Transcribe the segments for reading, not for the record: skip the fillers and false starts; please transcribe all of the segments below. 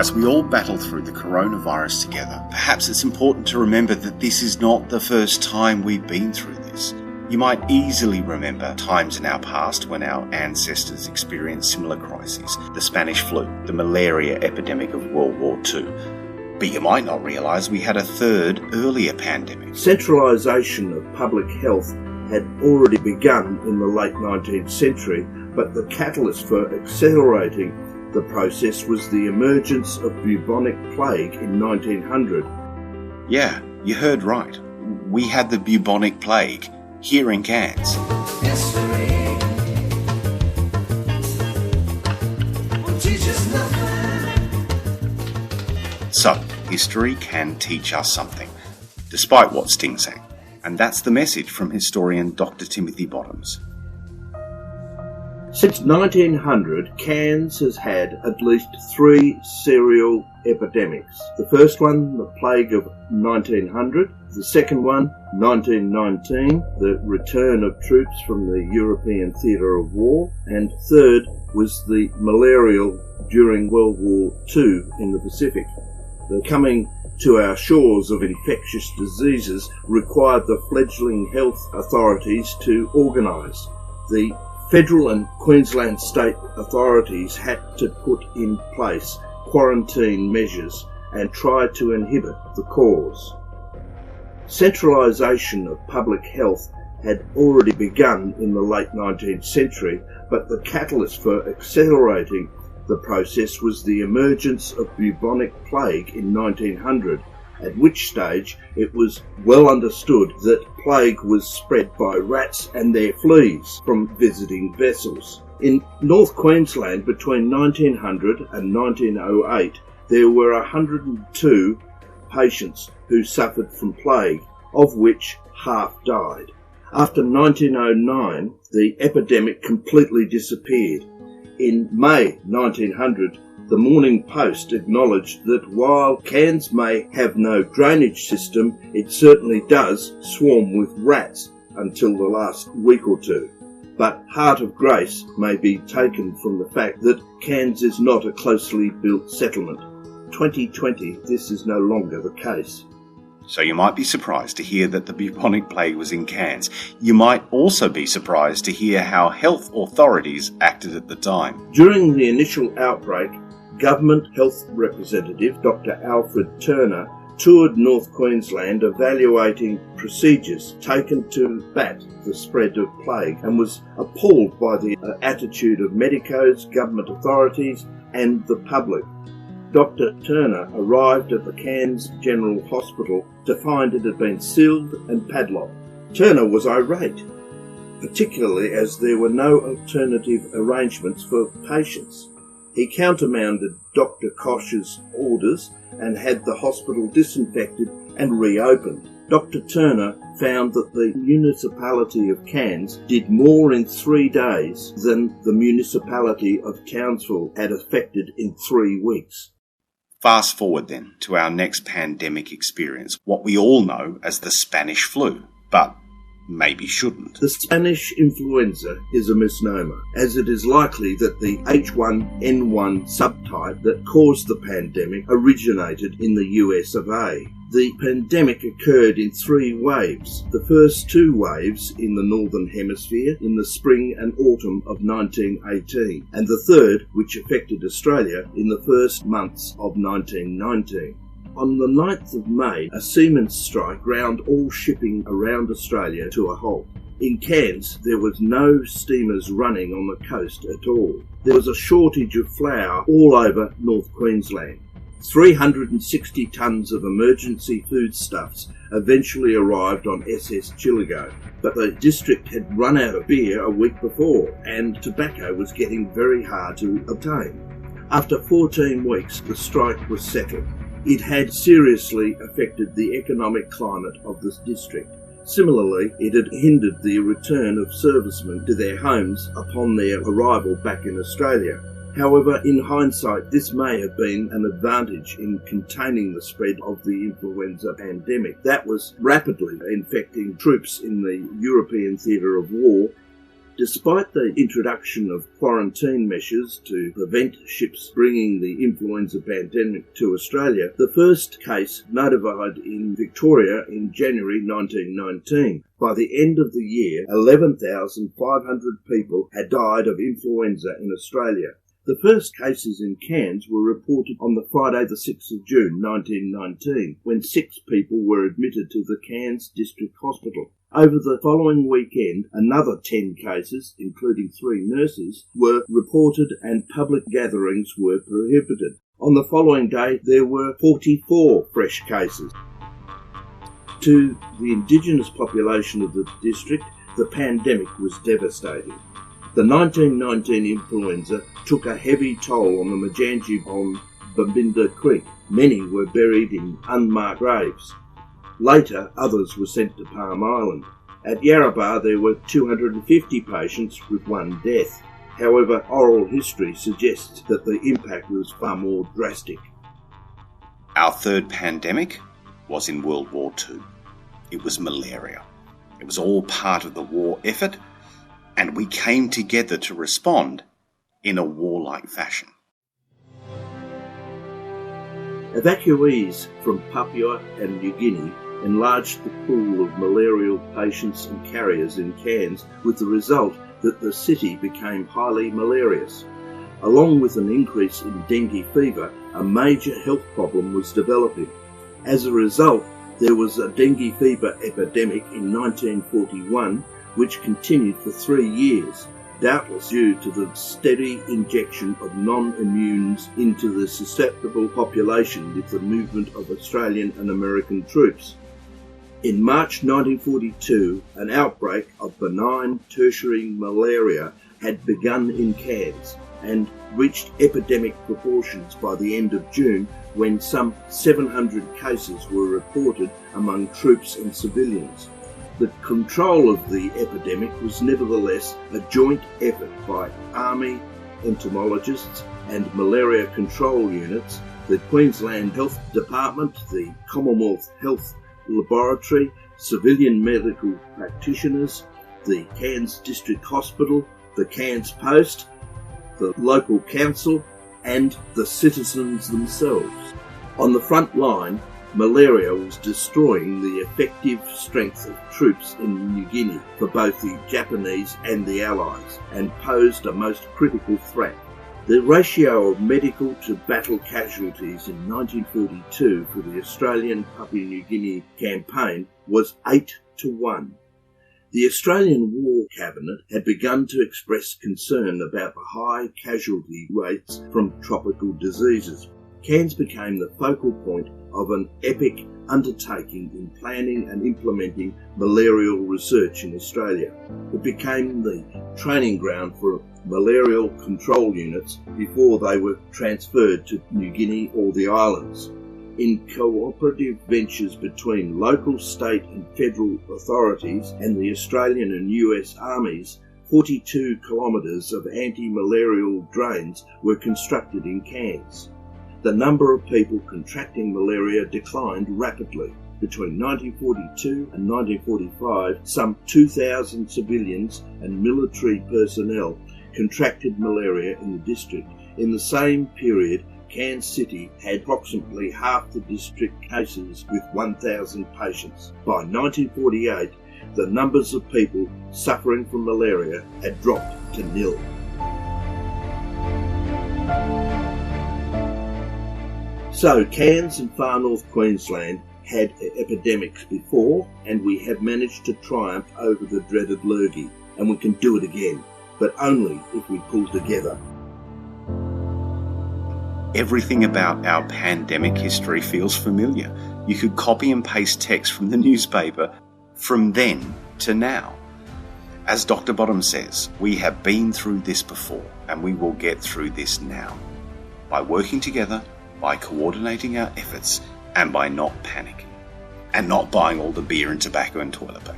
As we all battle through the coronavirus together, perhaps it's important to remember that this is not the first time we've been through this. You might easily remember times in our past when our ancestors experienced similar crises, the Spanish flu, the malaria epidemic of World War II. But you might not realise we had a third, earlier pandemic. Centralisation of public health had already begun in the late 19th century, but the catalyst for accelerating the process was the emergence of Bubonic Plague in 1900. Yeah, you heard right. We had the Bubonic Plague here in Cairns. History will teach us nothing. So, history can teach us something, despite what Sting sang. And that's the message from historian Dr. Timothy Bottoms. Since 1900, Cairns has had at least 3 serial epidemics. The first one, the plague of 1900. The second one, 1919, the return of troops from the European theatre of war. And third was the malarial during World War II in the Pacific. The coming to our shores of infectious diseases required the fledgling health authorities to organise. The Federal and Queensland state authorities had to put in place quarantine measures and try to inhibit the cause. Centralisation of public health had already begun in the late 19th century, but the catalyst for accelerating the process was the emergence of Bubonic Plague in 1900, at which stage it was well understood that plague was spread by rats and their fleas from visiting vessels. In North Queensland between 1900 and 1908, there were 102 patients who suffered from plague, of which half died. After 1909, the epidemic completely disappeared. In May 1900, the Morning Post acknowledged that while Cairns may have no drainage system, it certainly does swarm with rats until the last week or two. But heart of grace may be taken from the fact that Cairns is not a closely built settlement. 2020, this is no longer the case. So you might be surprised to hear that the Bubonic Plague was in Cairns. You might also be surprised to hear how health authorities acted at the time. During the initial outbreak, Government Health Representative Dr. Alfred Turner toured North Queensland evaluating procedures taken to combat the spread of plague and was appalled by the attitude of medicos, government authorities and the public. Dr. Turner arrived at the Cairns General Hospital to find it had been sealed and padlocked. Turner was irate, particularly as there were no alternative arrangements for patients. He countermanded Dr. Koch's orders and had the hospital disinfected and reopened. Dr. Turner found that the municipality of Cairns did more in 3 days than the municipality of Townsville had effected in 3 weeks. Fast forward then to our next pandemic experience, what we all know as the Spanish flu, but maybe shouldn't. The Spanish influenza is a misnomer, as it is likely that the H1N1 subtype that caused the pandemic originated in the US of A. The pandemic occurred in 3 waves, the first 2 waves in the Northern Hemisphere in the spring and autumn of 1918, and the third, which affected Australia, in the first months of 1919. On the 9th of May, a seamen's strike ground all shipping around Australia to a halt. In Cairns, there was no steamers running on the coast at all. There was a shortage of flour all over North Queensland. 360 tonnes of emergency foodstuffs eventually arrived on SS Chillago, but the district had run out of beer a week before, and tobacco was getting very hard to obtain. After 14 weeks, the strike was settled. It had seriously affected the economic climate of this district. Similarly, it had hindered the return of servicemen to their homes upon their arrival back in Australia. However, in hindsight, this may have been an advantage in containing the spread of the influenza pandemic that was rapidly infecting troops in the European theatre of war. Despite the introduction of quarantine measures to prevent ships bringing the influenza pandemic to Australia, the first case notified in Victoria in January 1919. By the end of the year, 11,500 people had died of influenza in Australia. The first cases in Cairns were reported on the Friday the 6th of June 1919, when 6 people were admitted to the Cairns District Hospital. Over the following weekend, another 10 cases, including 3 nurses, were reported and public gatherings were prohibited. On the following day, there were 44 fresh cases. To the Indigenous population of the district, the pandemic was devastating. The 1919 influenza took a heavy toll on the Majanji on Babinda Creek. Many were buried in unmarked graves. Later, others were sent to Palm Island. At Yarrabah, there were 250 patients with 1 death. However, oral history suggests that the impact was far more drastic. Our third pandemic was in World War II. It was malaria. It was all part of the war effort, and we came together to respond in a warlike fashion. Evacuees from Papua and New Guinea enlarged the pool of malarial patients and carriers in Cairns, with the result that the city became highly malarious. Along with an increase in dengue fever, a major health problem was developing. As a result, there was a dengue fever epidemic in 1941, which continued for 3 years, doubtless due to the steady injection of non-immunes into the susceptible population with the movement of Australian and American troops. In March 1942, an outbreak of benign tertiary malaria had begun in Cairns and reached epidemic proportions by the end of June, when some 700 cases were reported among troops and civilians. The control of the epidemic was nevertheless a joint effort by Army entomologists and malaria control units, the Queensland Health Department, the Commonwealth Health Laboratory, civilian medical practitioners, the Cairns District Hospital, the Cairns Post, the local council, and the citizens themselves. On the front line, malaria was destroying the effective strength of troops in New Guinea for both the Japanese and the Allies, and posed a most critical threat. The ratio of medical to battle casualties in 1942 for the Australian Papua New Guinea campaign was 8-1. The Australian War Cabinet had begun to express concern about the high casualty rates from tropical diseases. Cairns became the focal point of an epic undertaking in planning and implementing malarial research in Australia. It became the training ground for malarial control units before they were transferred to New Guinea or the islands. In cooperative ventures between local, state and federal authorities and the Australian and US armies, 42 kilometres of anti-malarial drains were constructed in Cairns. The number of people contracting malaria declined rapidly. Between 1942 and 1945, some 2,000 civilians and military personnel contracted malaria in the district. In the same period, Cairns City had approximately half the district cases with 1,000 patients. By 1948, the numbers of people suffering from malaria had dropped to nil. So Cairns and far North Queensland had epidemics before, and we have managed to triumph over the dreaded lurgy, and we can do it again, but only if we pull together. Everything about our pandemic history feels familiar. You could copy and paste text from the newspaper from then to now. As Dr. Bottom says, we have been through this before, and we will get through this now. By working together, by coordinating our efforts, and by not panicking, and not buying all the beer and tobacco and toilet paper.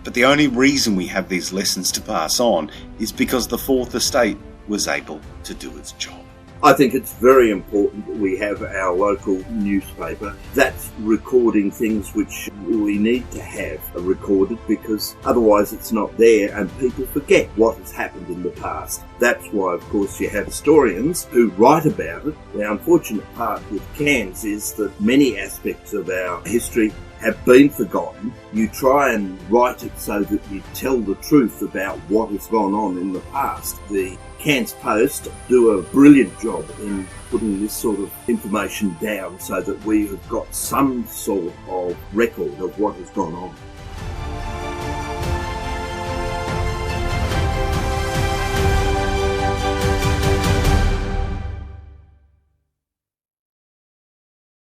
But the only reason we have these lessons to pass on is because the Fourth Estate was able to do its job. I think it's very important that we have our local newspaper that's recording things which we need to have recorded, because otherwise it's not there and people forget what has happened in the past. That's why, of course, you have historians who write about it. The unfortunate part with Cairns is that many aspects of our history have been forgotten. You try and write it so that you tell the truth about what has gone on in the past. The Cairns Post do a brilliant job in putting this sort of information down so that we have got some sort of record of what has gone on.